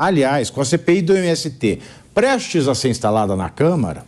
Aliás, com a CPI do MST prestes a ser instalada na Câmara,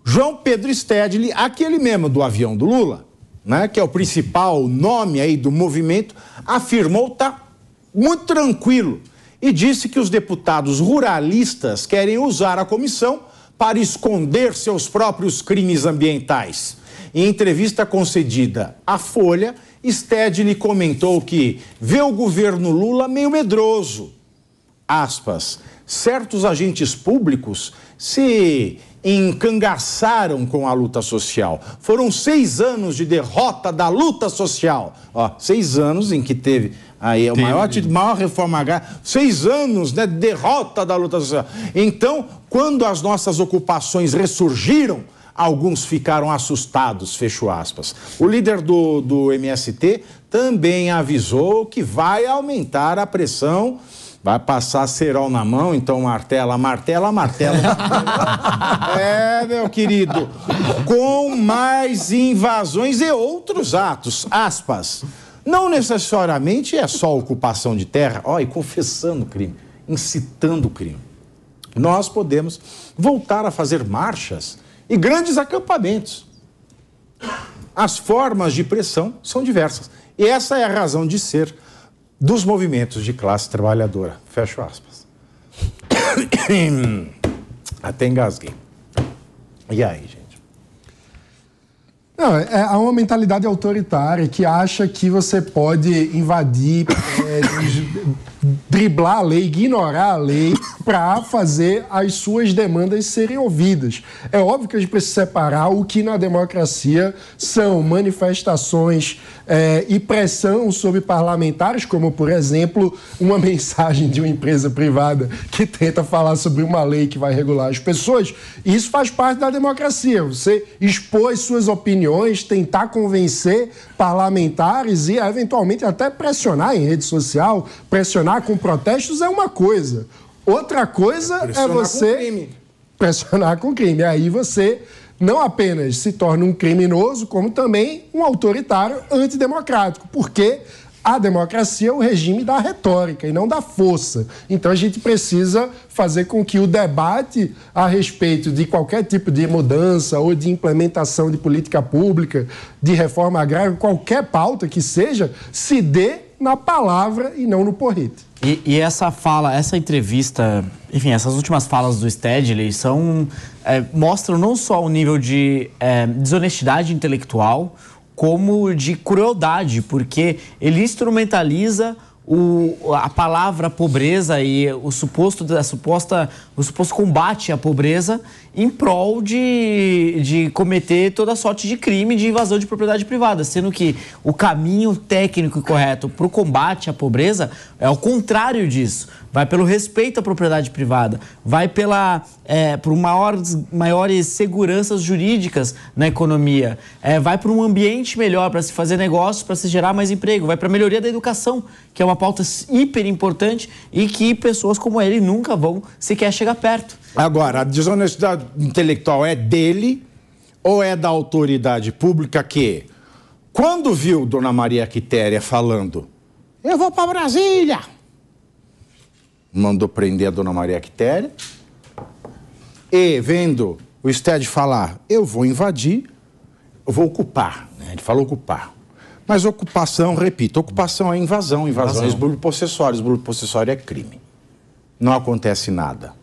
João Pedro Stedley, aquele mesmo do avião do Lula, né, que é o principal nome aí do movimento, afirmou estar muito tranquilo e disse que os deputados ruralistas querem usar a comissão para esconder seus próprios crimes ambientais. Em entrevista concedida à Folha, Stedley comentou que vê o governo Lula meio medroso. Aspas, certos agentes públicos se encangaçaram com a luta social. Foram 6 anos de derrota da luta social. 6 anos em que teve aí maior reforma agrária, 6 anos, né, de derrota da luta social. Então, quando as nossas ocupações ressurgiram, alguns ficaram assustados, fecho aspas. O líder do MST também avisou que vai aumentar a pressão. Vai passar cerol na mão, então martela. Meu querido, com mais invasões e outros atos, aspas. Não necessariamente é só ocupação de terra, e confessando o crime, incitando o crime. Nós podemos voltar a fazer marchas e grandes acampamentos. As formas de pressão são diversas. E essa é a razão de ser dos movimentos de classe trabalhadora. Fecho aspas. Até engasguei. E aí, gente? Não, há uma mentalidade autoritária que acha que você pode invadir, driblar a lei, ignorar a lei para fazer as suas demandas serem ouvidas. É óbvio que a gente precisa separar o que na democracia são manifestações e pressão sobre parlamentares, como, por exemplo, uma mensagem de uma empresa privada que tenta falar sobre uma lei que vai regular as pessoas. Isso faz parte da democracia. Você expor as suas opiniões, tentar convencer parlamentares e, eventualmente, até pressionar em rede social, pressionar com protestos é uma coisa. Outra coisa é você pressionar com crime. Aí você não apenas se torna um criminoso, como também um autoritário antidemocrático, porque a democracia é o regime da retórica e não da força. Então a gente precisa fazer com que o debate a respeito de qualquer tipo de mudança ou de implementação de política pública, de reforma agrária, qualquer pauta que seja, se dê na palavra e não no porrete. E essa fala, essa entrevista, enfim, essas últimas falas do Stedley mostram não só o nível de desonestidade intelectual, como de crueldade, porque ele instrumentaliza a palavra pobreza e o suposto combate à pobreza em prol de cometer toda sorte de crime de invasão de propriedade privada, sendo que o caminho técnico e correto para o combate à pobreza é o contrário disso. Vai pelo respeito à propriedade privada, vai por maiores seguranças jurídicas na economia, vai para um ambiente melhor para se fazer negócios, para se gerar mais emprego, vai para a melhoria da educação, que é uma pauta hiper importante e que pessoas como ele nunca vão sequer chegar perto. Agora, a desonestidade intelectual é dele ou é da autoridade pública que, quando viu Dona Maria Quitéria falando, eu vou para Brasília, mandou prender a Dona Maria Quitéria, e vendo o Stedley falar, eu vou invadir, eu vou ocupar, né? Ele falou ocupar. Mas ocupação, repito, ocupação é invasão é esbulho possessório é crime. Não acontece nada.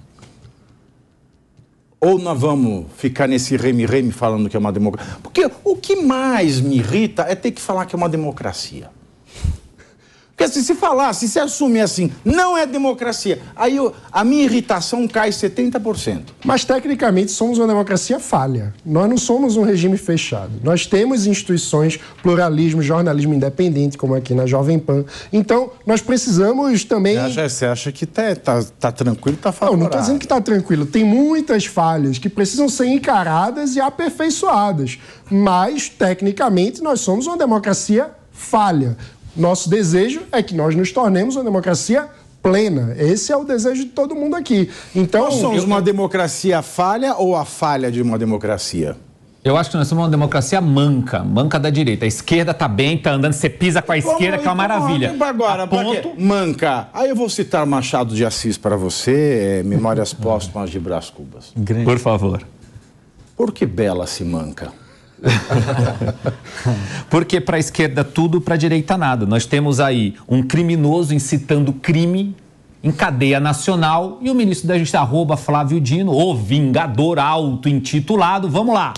Ou nós vamos ficar nesse reme-reme falando que é uma democracia? Porque o que mais me irrita é ter que falar que é uma democracia. Porque se se assumir assim, não é democracia, aí a minha irritação cai 70%. Mas, tecnicamente, somos uma democracia falha. Nós não somos um regime fechado. Nós temos instituições, pluralismo, jornalismo independente, como aqui na Jovem Pan. Então, nós precisamos também... Você acha que tá tranquilo, tá favorável? Não estou dizendo que está tranquilo. Tem muitas falhas que precisam ser encaradas e aperfeiçoadas. Mas, tecnicamente, nós somos uma democracia falha. Nosso desejo é que nós nos tornemos uma democracia plena. Esse é o desejo de todo mundo aqui. Então, nós somos uma democracia falha ou a falha de uma democracia? Eu acho que nós somos uma democracia manca da direita. A esquerda tá bem, tá andando, você pisa com a esquerda, que é uma maravilha. Agora, manca. Aí eu vou citar Machado de Assis para você, Memórias Póstumas de Brás Cubas. Por favor. Por que Bela se manca? Porque para a esquerda tudo, para a direita nada. Nós temos aí um criminoso incitando crime em cadeia nacional e o ministro da Justiça, @Flávio Dino, o vingador auto-intitulado. Vamos lá,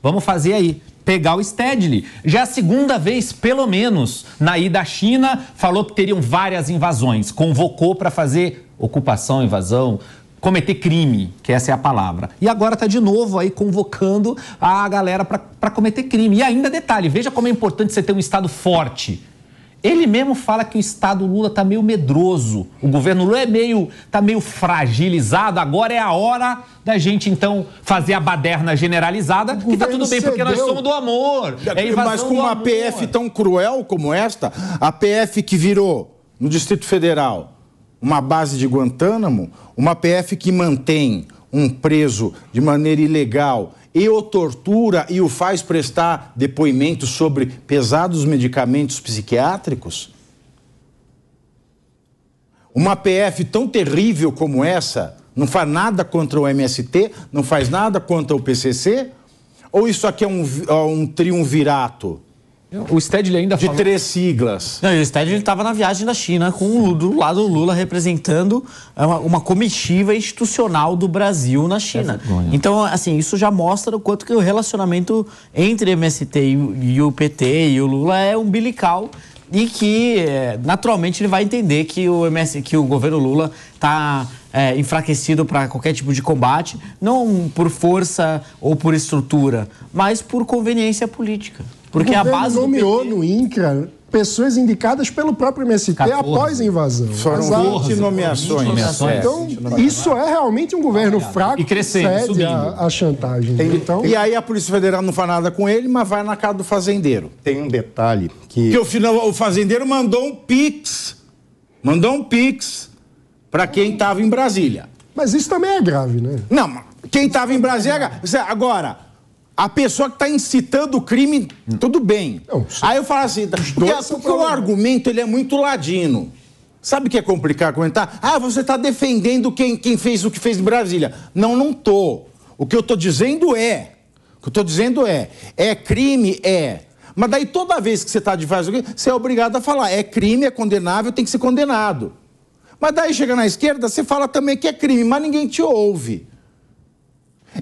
vamos fazer aí. Pegar o Stedley. Já é a segunda vez, pelo menos, na ida à China, falou que teriam várias invasões. Convocou para fazer ocupação, invasão, cometer crime, que essa é a palavra. E agora está de novo aí convocando a galera para cometer crime. E ainda detalhe, veja como é importante você ter um Estado forte. Ele mesmo fala que o Estado Lula está meio medroso. O governo Lula está meio fragilizado. Agora é a hora da gente, então, fazer a baderna generalizada. Que tá tudo bem, porque nós somos do amor. Mas com uma PF tão cruel como esta, a PF que virou, no Distrito Federal, uma base de Guantánamo, uma PF que mantém um preso de maneira ilegal e o tortura e o faz prestar depoimentos sobre pesados medicamentos psiquiátricos? Uma PF tão terrível como essa não faz nada contra o MST, não faz nada contra o PCC? Ou isso aqui é um triunvirato? O Stedley ainda falou... De 3 siglas. Não, e o Stedley estava na viagem da China do lado do Lula representando uma comitiva institucional do Brasil na China. Então, assim, isso já mostra o quanto que o relacionamento entre MST e o PT e o Lula é umbilical e que, naturalmente, ele vai entender que o governo Lula está enfraquecido para qualquer tipo de combate, não por força ou por estrutura, mas por conveniência política. Porque a base nomeou PT... no INCRA pessoas indicadas pelo próprio MST 14. Após a invasão. Foram 20 nomeações. Então, isso é realmente um governo fraco e crescendo, que cede a chantagem. E aí a Polícia Federal não faz nada com ele, mas vai na casa do fazendeiro. Tem um detalhe que... Porque o fazendeiro mandou um pix para quem estava em Brasília. Mas isso também é grave, né? Não, quem estava em Brasília... Agora... A pessoa que está incitando o crime, tudo bem. Não, aí eu falo assim, porque o argumento ele é muito ladino. Sabe o que é complicado comentar? Você está defendendo quem fez o que fez em Brasília. Não tô. O que eu estou dizendo é crime, Mas daí toda vez que você está de fazer o crime, você é obrigado a falar, é crime, é condenável, tem que ser condenado. Mas daí chega na esquerda, você fala também que é crime, mas ninguém te ouve.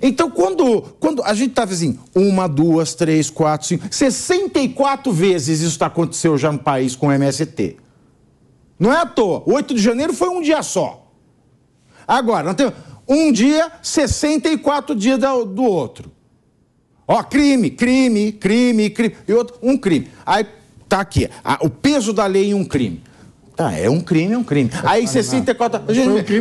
Então, quando a gente está assim, 1, 2, 3, 4, 5, 64 vezes isso aconteceu já no país com o MST. Não é à toa. 8 de janeiro foi um dia só. Agora, nós temos um dia, 64 dias do outro. Crime. E outro, um crime. Aí, tá aqui, o peso da lei em um crime. É um crime. Aí 64...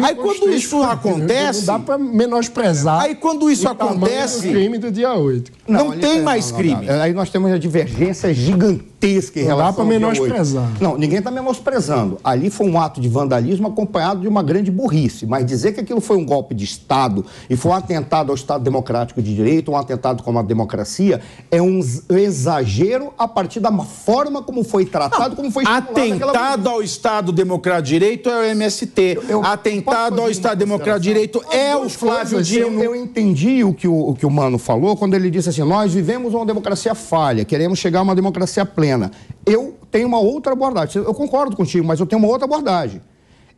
Aí quando isso acontece... Não dá para menosprezar... Aí quando isso acontece... O crime do dia 8. Não tem mais crime. Aí nós temos a divergência gigantesca em relação ao dia 8. Não dá para menosprezar. Não, ninguém está menosprezando. Ali foi um ato de vandalismo acompanhado de uma grande burrice. Mas dizer que aquilo foi um golpe de Estado e foi um atentado ao Estado Democrático de Direito, um atentado contra a democracia, é um exagero a partir da forma como foi tratado, como foi atentado ao Estado Democrático de Direito é o MST. Atentado ao Estado Democrático de Direito é o Flávio Dino. Eu entendi o que o Mano falou quando ele disse assim, nós vivemos uma democracia falha, queremos chegar a uma democracia plena. Eu tenho uma outra abordagem. Eu concordo contigo, mas eu tenho uma outra abordagem.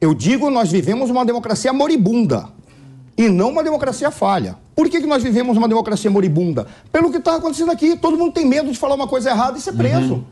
Eu digo, nós vivemos uma democracia moribunda e não uma democracia falha. Por que nós vivemos uma democracia moribunda? Pelo que está acontecendo aqui. Todo mundo tem medo de falar uma coisa errada e ser preso.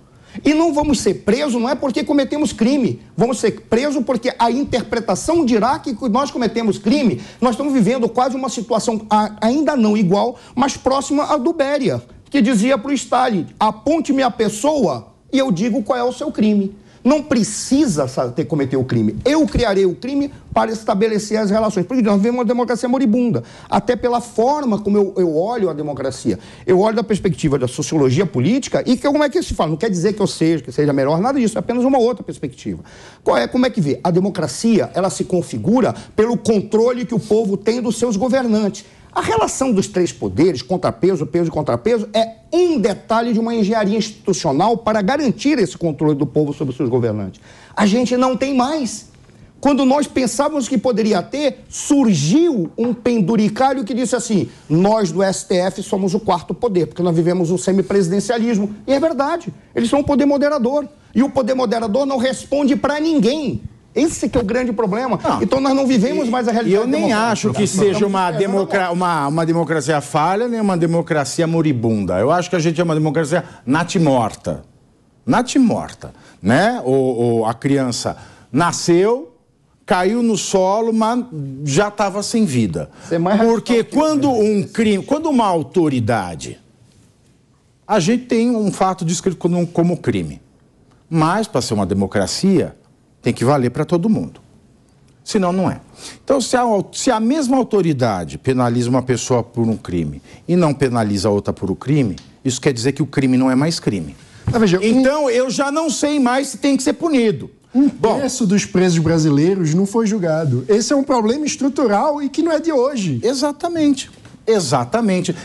E não vamos ser presos não é porque cometemos crime. Vamos ser presos porque a interpretação dirá que nós cometemos crime. Nós estamos vivendo quase uma situação ainda não igual, mas próxima à do Beria, que dizia para o Stalin, aponte-me a pessoa e eu digo qual é o seu crime. Não precisa ter cometido o crime. Eu criarei o crime para estabelecer as relações. Porque nós vivemos uma democracia moribunda. Até pela forma como eu olho a democracia. Eu olho da perspectiva da sociologia política e como é que se fala? Não quer dizer que seja melhor, nada disso. É apenas uma outra perspectiva. Como é que vê? A democracia, ela se configura pelo controle que o povo tem dos seus governantes. A relação dos três poderes, contrapeso, peso e contrapeso, é um detalhe de uma engenharia institucional para garantir esse controle do povo sobre os seus governantes. A gente não tem mais. Quando nós pensávamos que poderia ter, surgiu um penduricalho que disse assim, nós do STF somos o quarto poder, porque nós vivemos o semipresidencialismo. E é verdade, eles são o poder moderador. E o poder moderador não responde para ninguém. Esse que é o grande problema. Não. Então nós não vivemos mais a realidade. E eu nem acho que seja uma democracia falha, nem uma democracia moribunda. Eu acho que a gente é uma democracia natimorta. Natimorta, né? A criança nasceu, caiu no solo, mas já estava sem vida. Porque quando um crime, quando uma autoridade, a gente tem um fato descrito como crime. Mas, para ser uma democracia, tem que valer para todo mundo. Senão, não é. Então, se a mesma autoridade penaliza uma pessoa por um crime e não penaliza a outra por um crime, isso quer dizer que o crime não é mais crime. Então, eu já não sei mais se tem que ser punido. Um terço dos presos brasileiros não foi julgado. Esse é um problema estrutural e que não é de hoje. Exatamente. Exatamente.